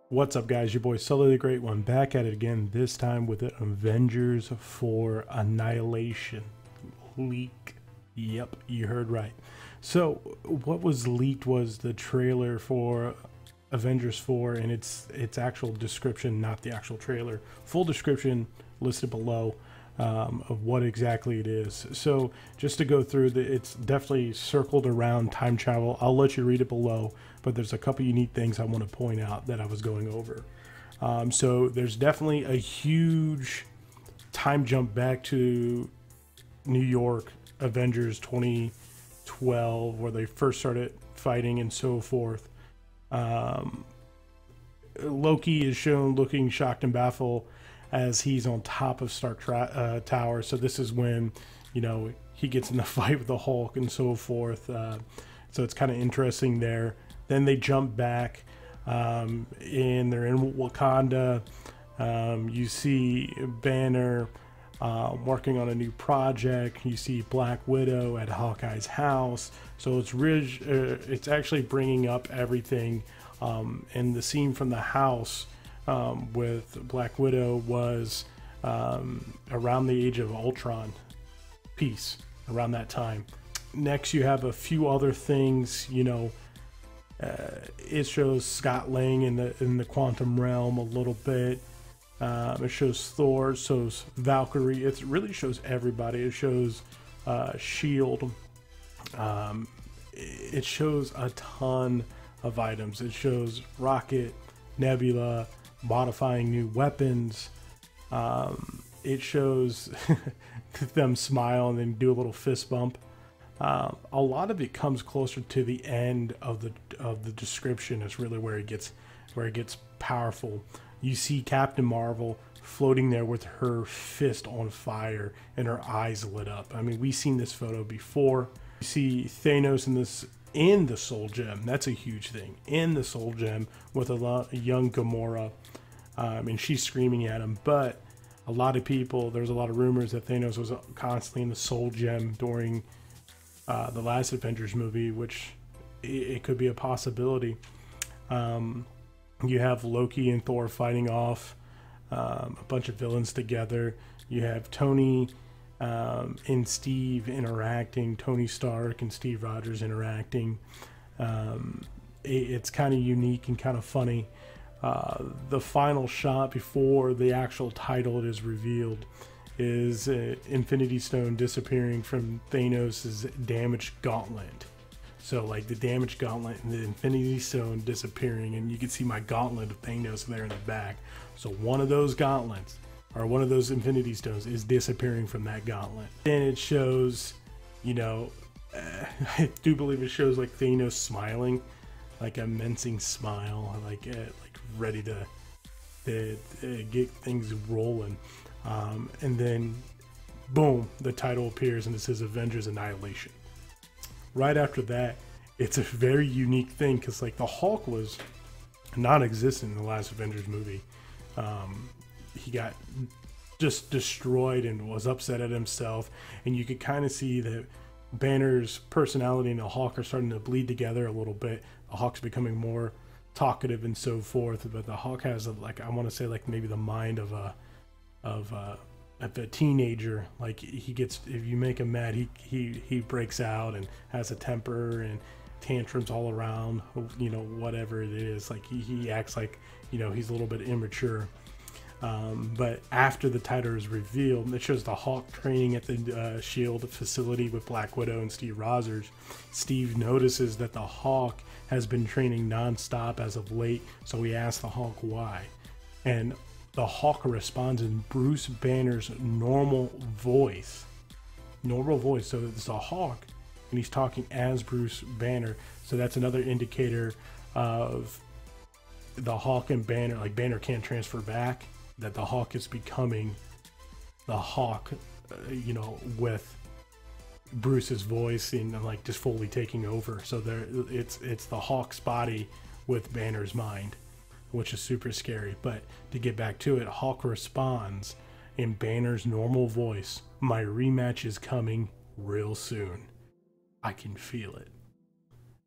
What's up, guys? Your boy Sully the Great One back at it again, this time with the Avengers for Annihilation leak. Yep, you heard right. So, what was leaked was the trailer for Avengers 4 and its actual description, not the actual trailer. Full description listed below of what exactly it is. So, just to go through, it's definitely circled around time travel. I'll let you read it below, but there's a couple unique things I want to point out that I was going over. So, there's definitely a huge time jump back to New York, Avengers 2012, where they first started fighting and so forth. Loki is shown looking shocked and baffled as he's on top of Stark Tower. So this is when, you know, he gets in the fight with the Hulk and so forth. So it's kind of interesting there. Then they jump back and they're in Wakanda. You see Banner working on a new project. You see Black Widow at Hawkeye's house. So it's actually bringing up everything. And the scene from the house with Black Widow was around the Age of Ultron piece, around that time. Next, you have a few other things. You know, it shows Scott Lang in the quantum realm a little bit. It shows Thor, shows Valkyrie. It really shows everybody. It shows Shield. It shows a ton of items. It shows Rocket, Nebula, modifying new weapons. It shows them smile and then do a little fist bump. A lot of it comes closer to the end of the description. Is really where it gets powerful. You see Captain Marvel floating there with her fist on fire and her eyes lit up. I mean, we've seen this photo before. You see Thanos in the Soul Gem. That's a huge thing. In the Soul Gem with a young Gamora, and she's screaming at him. But a lot of people, there's a lot of rumors that Thanos was constantly in the Soul Gem during the last Avengers movie, which it could be a possibility. You have Loki and Thor fighting off a bunch of villains together. You have Tony and Steve interacting, Tony Stark and Steve Rogers interacting. It's kind of unique and kind of funny. The final shot before the actual title is revealed is Infinity Stone disappearing from Thanos' damaged gauntlet. So like the damaged gauntlet and the Infinity Stone disappearing, and you can see my gauntlet of Thanos there in the back. So one of those gauntlets, or one of those Infinity Stones, is disappearing from that gauntlet. Then it shows, you know, I do believe it shows like Thanos smiling, like a menacing smile, like ready to get things rolling. And then, boom, the title appears and it says Avengers Annihilation. Right after that, it's a very unique thing because like the Hulk was non-existent in the last Avengers movie. He got just destroyed and was upset at himself, and you could kind of see that Banner's personality and the Hulk are starting to bleed together a little bit. The Hulk's becoming more talkative and so forth, but the Hulk has like, I want to say like maybe the mind of a teenager. Like he gets, if you make him mad, he breaks out and has a temper and tantrums all around, you know, whatever it is. Like he acts like, you know, he's a little bit immature. But after the title is revealed, it shows the Hulk training at the Shield facility with Black Widow and Steve Rogers. Steve notices that the Hulk has been training non-stop as of late, so he asks the Hulk why. And the Hulk responds in Bruce Banner's normal voice. So it's a Hulk, and he's talking as Bruce Banner. So that's another indicator of the Hulk and Banner. Like Banner can't transfer back, that the Hulk is becoming the Hulk, you know, with Bruce's voice and like just fully taking over. So it's the Hulk's body with Banner's mind, which is super scary. But to get back to it, Hulk responds in Banner's normal voice, "My rematch is coming real soon. I can feel it."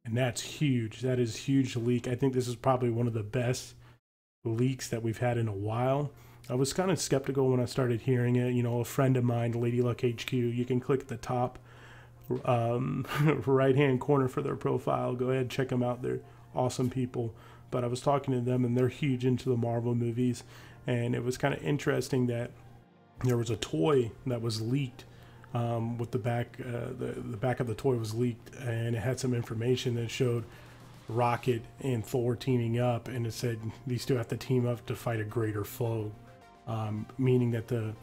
And that's huge. That is huge leak. I think this is probably one of the best leaks that we've had in a while. I was kind of skeptical when I started hearing it. You know, a friend of mine, Lady Luck HQ, you can click the top right hand corner for their profile. Go ahead, check them out. They're awesome people. But I was talking to them, and they're huge into the Marvel movies, and it was kind of interesting that there was a toy that was leaked. With the back of the toy was leaked, and it had some information that showed Rocket and Thor teaming up, and it said these two have to team up to fight a greater foe, meaning that the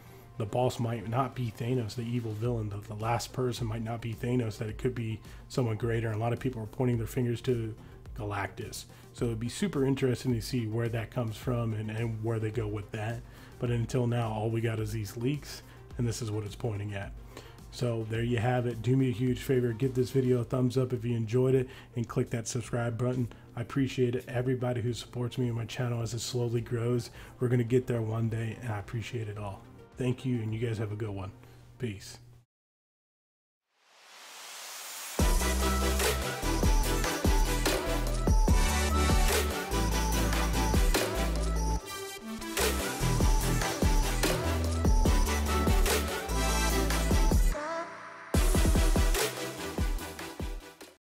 boss might not be Thanos, the evil villain. The last person might not be Thanos, that it could be someone greater. And a lot of people are pointing their fingers to Galactus. So it'd be super interesting to see where that comes from and where they go with that. But until now, all we got is these leaks, and this is what it's pointing at. So there you have it. Do me a huge favor, give this video a thumbs up if you enjoyed it, and click that subscribe button. I appreciate it. Everybody who supports me and my channel as it slowly grows. We're going to get there one day, and I appreciate it all. Thank you, and you guys have a good one. Peace.